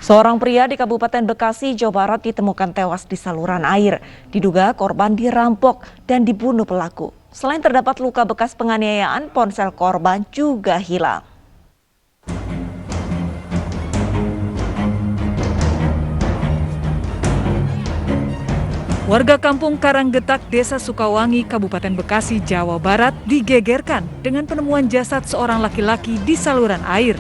Seorang pria di Kabupaten Bekasi, Jawa Barat ditemukan tewas di saluran air. Diduga korban dirampok dan dibunuh pelaku. Selain terdapat luka bekas penganiayaan, ponsel korban juga hilang. Warga kampung Karanggetak, Desa Sukawangi, Kabupaten Bekasi, Jawa Barat digegerkan dengan penemuan jasad seorang laki-laki di saluran air.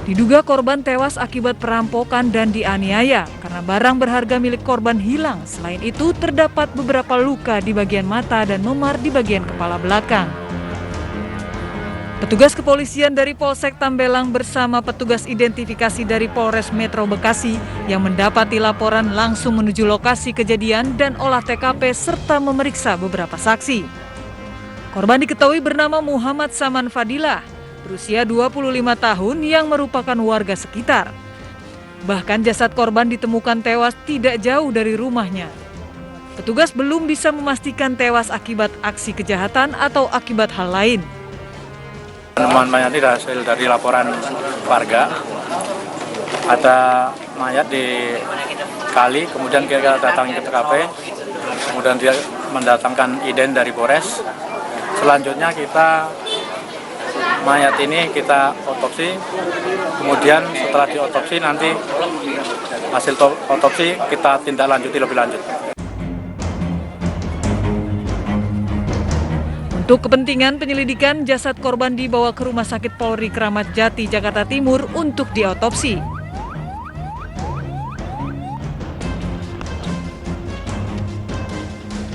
Diduga korban tewas akibat perampokan dan dianiaya karena barang berharga milik korban hilang. Selain itu, terdapat beberapa luka di bagian mata dan memar di bagian kepala belakang. Petugas kepolisian dari Polsek Tambelang bersama petugas identifikasi dari Polres Metro Bekasi yang mendapati laporan langsung menuju lokasi kejadian dan olah TKP serta memeriksa beberapa saksi. Korban diketahui bernama Muhammad Saman Fadilah, berusia 25 tahun yang merupakan warga sekitar. Bahkan jasad korban ditemukan tewas tidak jauh dari rumahnya. Petugas belum bisa memastikan tewas akibat aksi kejahatan atau akibat hal lain. Penemuan mayat ini hasil dari laporan warga. Ada mayat di kali, kemudian kita datang ke TKP, kemudian dia mendatangkan ident dari Polres. Selanjutnya mayat ini kita otopsi, kemudian setelah diotopsi nanti hasil otopsi kita tindak lanjuti lebih lanjut. Untuk kepentingan penyelidikan, jasad korban dibawa ke Rumah Sakit Polri Kramat Jati, Jakarta Timur untuk diotopsi.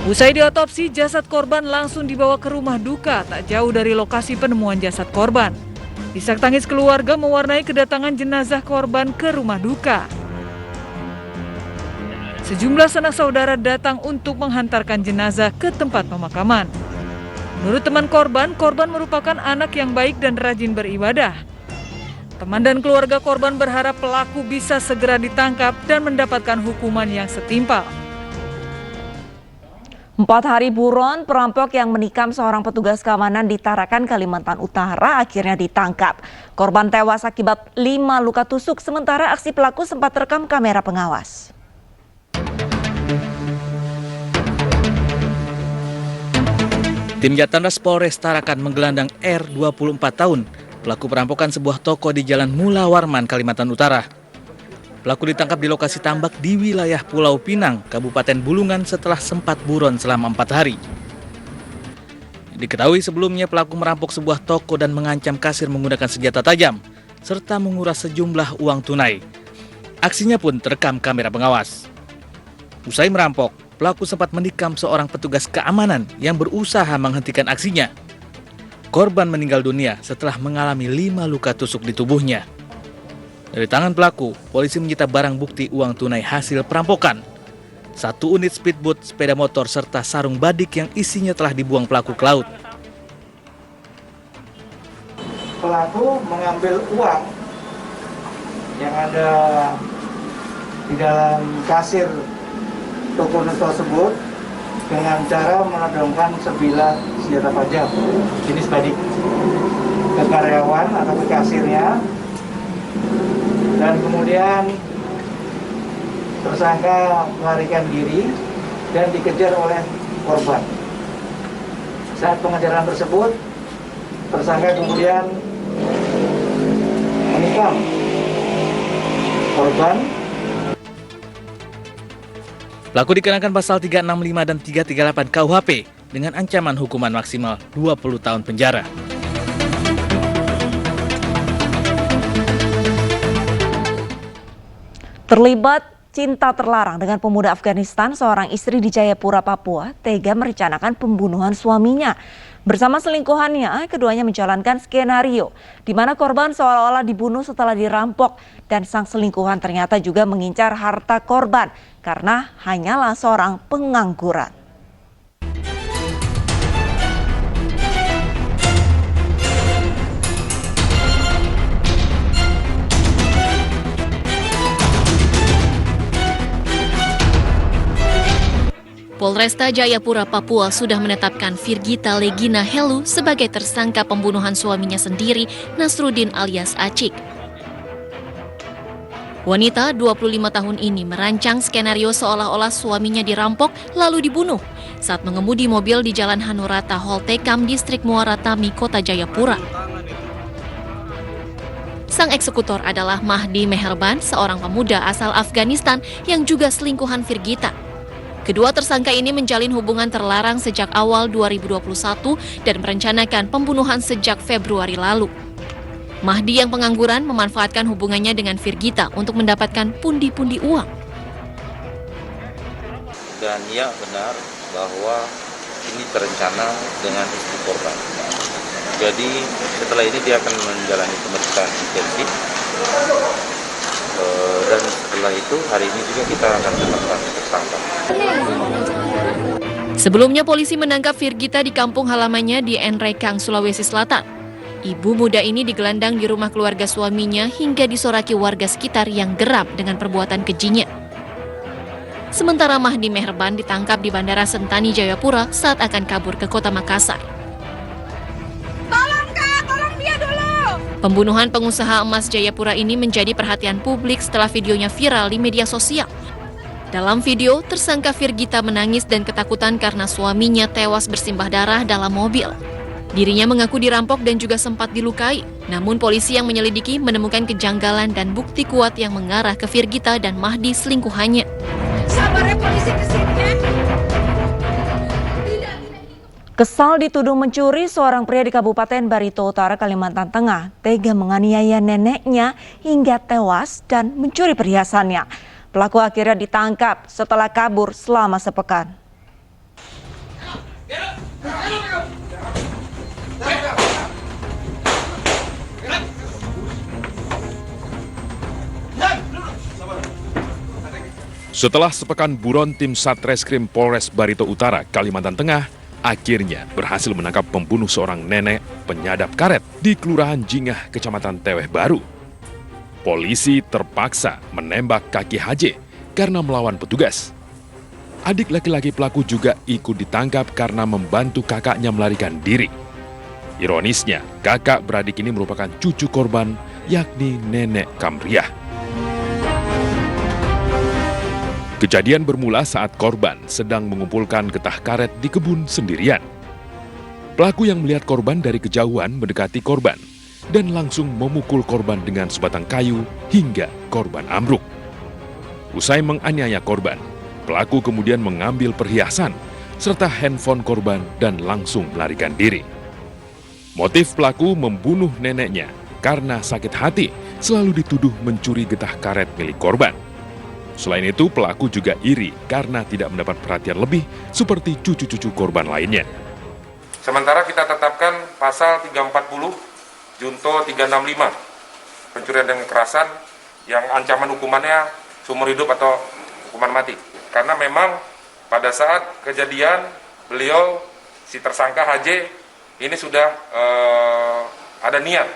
Usai diotopsi, jasad korban langsung dibawa ke rumah duka tak jauh dari lokasi penemuan jasad korban. Isak tangis keluarga mewarnai kedatangan jenazah korban ke rumah duka. Sejumlah sanak saudara datang untuk menghantarkan jenazah ke tempat pemakaman. Menurut teman korban merupakan anak yang baik dan rajin beribadah. Teman dan keluarga korban berharap pelaku bisa segera ditangkap dan mendapatkan hukuman yang setimpal. 4 hari buron, perampok yang menikam seorang petugas keamanan di Tarakan, Kalimantan Utara akhirnya ditangkap. Korban tewas akibat 5 luka tusuk, sementara aksi pelaku sempat terekam kamera pengawas. Tim Jatantras Polres Tarakan menggelandang R, 24 tahun, pelaku perampokan sebuah toko di Jalan Mula Warman, Kalimantan Utara. Pelaku ditangkap di lokasi tambak di wilayah Pulau Pinang, Kabupaten Bulungan setelah sempat buron selama 4 hari. Diketahui sebelumnya pelaku merampok sebuah toko dan mengancam kasir menggunakan senjata tajam, serta menguras sejumlah uang tunai. Aksinya pun terekam kamera pengawas. Usai merampok, pelaku sempat menikam seorang petugas keamanan yang berusaha menghentikan aksinya. Korban meninggal dunia setelah mengalami 5 luka tusuk di tubuhnya. Dari tangan pelaku, polisi menyita barang bukti uang tunai hasil perampokan. 1 unit speedboat, sepeda motor, serta sarung badik yang isinya telah dibuang pelaku ke laut. Pelaku mengambil uang yang ada di dalam kasir toko tersebut dengan cara menodongkan sebilah senjata tajam jenis badik ke karyawan atau ke kasirnya, dan kemudian tersangka melarikan diri dan dikejar oleh korban. Saat pengejaran tersebut, tersangka kemudian menikam korban. Pelaku dikenakan pasal 365 dan 338 KUHP dengan ancaman hukuman maksimal 20 tahun penjara. Terlibat cinta terlarang dengan pemuda Afghanistan, seorang istri di Jayapura, Papua, tega merencanakan pembunuhan suaminya. Bersama selingkuhannya, keduanya menjalankan skenario di mana korban seolah-olah dibunuh setelah dirampok dan sang selingkuhan ternyata juga mengincar harta korban karena hanyalah seorang pengangguran. Polresta Jayapura, Papua sudah menetapkan Virgita Legina Helu sebagai tersangka pembunuhan suaminya sendiri, Nasruddin alias Acik. Wanita 25 tahun ini merancang skenario seolah-olah suaminya dirampok lalu dibunuh saat mengemudi mobil di Jalan Hanurata Holtekam, Distrik Muara Tami, Kota Jayapura. Sang eksekutor adalah Mahdi Meherban, seorang pemuda asal Afghanistan yang juga selingkuhan Virgita. Kedua tersangka ini menjalin hubungan terlarang sejak awal 2021 dan merencanakan pembunuhan sejak Februari lalu. Mahdi yang pengangguran memanfaatkan hubungannya dengan Virgita untuk mendapatkan pundi-pundi uang. Dan ya benar bahwa ini terencana dengan istri korban. Jadi setelah ini dia akan menjalani pemeriksaan intensif. Dan setelah itu hari ini juga kita akan tetapkan tersangka. Sebelumnya polisi menangkap Virgita di kampung halamannya di Enrekang, Sulawesi Selatan. Ibu muda ini digelandang di rumah keluarga suaminya hingga disoraki warga sekitar yang geram dengan perbuatan kejinya. Sementara Mahdi Meherban ditangkap di Bandara Sentani, Jayapura saat akan kabur ke Kota Makassar. Pembunuhan pengusaha emas Jayapura ini menjadi perhatian publik setelah videonya viral di media sosial. Dalam video, tersangka Virgita menangis dan ketakutan karena suaminya tewas bersimbah darah dalam mobil. Dirinya mengaku dirampok dan juga sempat dilukai. Namun polisi yang menyelidiki menemukan kejanggalan dan bukti kuat yang mengarah ke Virgita dan Mahdi selingkuhannya. Sabarnya polisi kesini ya. Kesal dituduh mencuri, seorang pria di Kabupaten Barito Utara, Kalimantan Tengah tega menganiaya neneknya hingga tewas dan mencuri perhiasannya. Pelaku akhirnya ditangkap setelah kabur selama sepekan. Setelah sepekan buron, tim Satreskrim Polres Barito Utara, Kalimantan Tengah akhirnya berhasil menangkap pembunuh seorang nenek penyadap karet di Kelurahan Jingah, Kecamatan Teweh Baru. Polisi terpaksa menembak kaki HJ karena melawan petugas. Adik laki-laki pelaku juga ikut ditangkap karena membantu kakaknya melarikan diri. Ironisnya, kakak beradik ini merupakan cucu korban, yakni Nenek Kamriah. Kejadian bermula saat korban sedang mengumpulkan getah karet di kebun sendirian. Pelaku yang melihat korban dari kejauhan mendekati korban dan langsung memukul korban dengan sebatang kayu hingga korban ambruk. Usai menganiaya korban, pelaku kemudian mengambil perhiasan serta handphone korban dan langsung melarikan diri. Motif pelaku membunuh neneknya karena sakit hati selalu dituduh mencuri getah karet milik korban. Selain itu, pelaku juga iri karena tidak mendapat perhatian lebih seperti cucu-cucu korban lainnya. Sementara kita tetapkan pasal 340, Junto 365, pencurian dengan kekerasan yang ancaman hukumannya seumur hidup atau hukuman mati. Karena memang pada saat kejadian beliau, si tersangka HJ, ini sudah ada niat.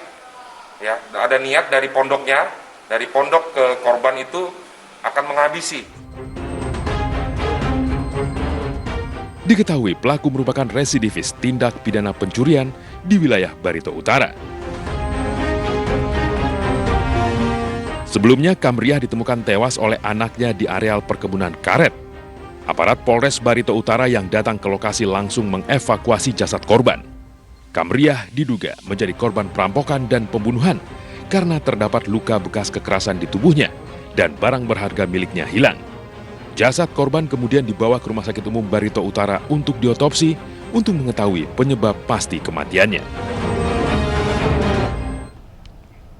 Ya, ada niat dari pondoknya, dari pondok ke korban itu akan menghabisi. Diketahui pelaku merupakan residivis tindak pidana pencurian di wilayah Barito Utara. Sebelumnya, Kamriah ditemukan tewas oleh anaknya di areal perkebunan karet. Aparat Polres Barito Utara yang datang ke lokasi langsung mengevakuasi jasad korban. Kamriah diduga menjadi korban perampokan dan pembunuhan karena terdapat luka bekas kekerasan di tubuhnya dan barang berharga miliknya hilang. Jasad korban kemudian dibawa ke Rumah Sakit Umum Barito Utara untuk diotopsi untuk mengetahui penyebab pasti kematiannya.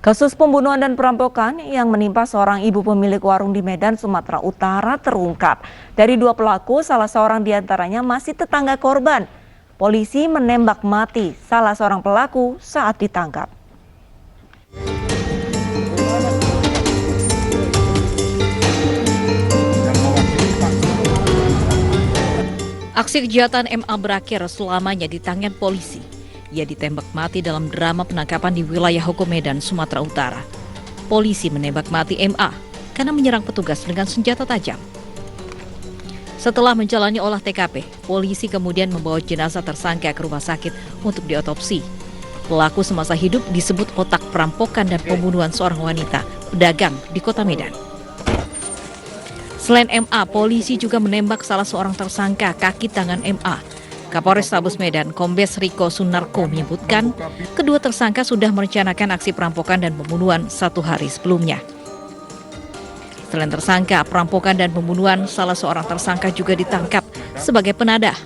Kasus pembunuhan dan perampokan yang menimpa seorang ibu pemilik warung di Medan, Sumatera Utara terungkap. Dari dua pelaku, salah seorang diantaranya masih tetangga korban. Polisi menembak mati salah seorang pelaku saat ditangkap. Aksi kejahatan MA berakhir selamanya di tangan polisi. Ia ditembak mati dalam drama penangkapan di wilayah hukum Medan, Sumatera Utara. Polisi menembak mati MA karena menyerang petugas dengan senjata tajam. Setelah menjalani olah TKP, polisi kemudian membawa jenazah tersangka ke rumah sakit untuk diotopsi. Pelaku semasa hidup disebut otak perampokan dan pembunuhan seorang wanita pedagang di Kota Medan. Selain MA, polisi juga menembak salah seorang tersangka kaki tangan MA. Kapolrestabes Medan, Kombes Riko Sunarko menyebutkan kedua tersangka sudah merencanakan aksi perampokan dan pembunuhan 1 hari sebelumnya. Selain tersangka perampokan dan pembunuhan, salah seorang tersangka juga ditangkap sebagai penadah.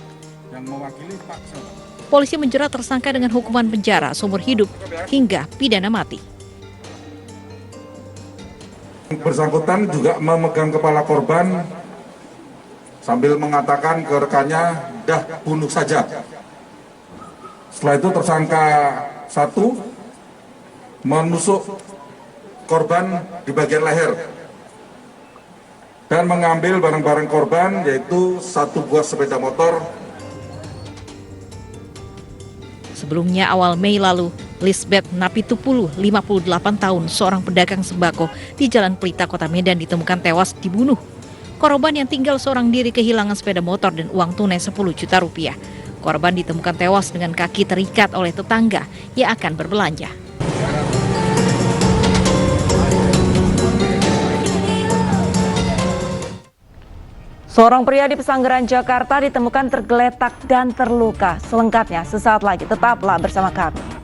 Polisi menjerat tersangka dengan hukuman penjara seumur hidup hingga pidana mati. Bersangkutan juga memegang kepala korban sambil mengatakan ke rekannya, "Dah bunuh saja." Setelah itu tersangka 1 menusuk korban di bagian leher dan mengambil barang-barang korban, yaitu 1 buah sepeda motor. Sebelumnya awal Mei lalu, Lisbeth Napitupulu, 58 tahun, seorang pedagang sembako di Jalan Pelita, Kota Medan ditemukan tewas dibunuh. Korban yang tinggal seorang diri kehilangan sepeda motor dan uang tunai 10 juta rupiah. Korban ditemukan tewas dengan kaki terikat oleh tetangga yang akan berbelanja. Seorang pria di Pesanggerahan, Jakarta ditemukan tergeletak dan terluka. Selengkapnya sesaat lagi, tetaplah bersama kami.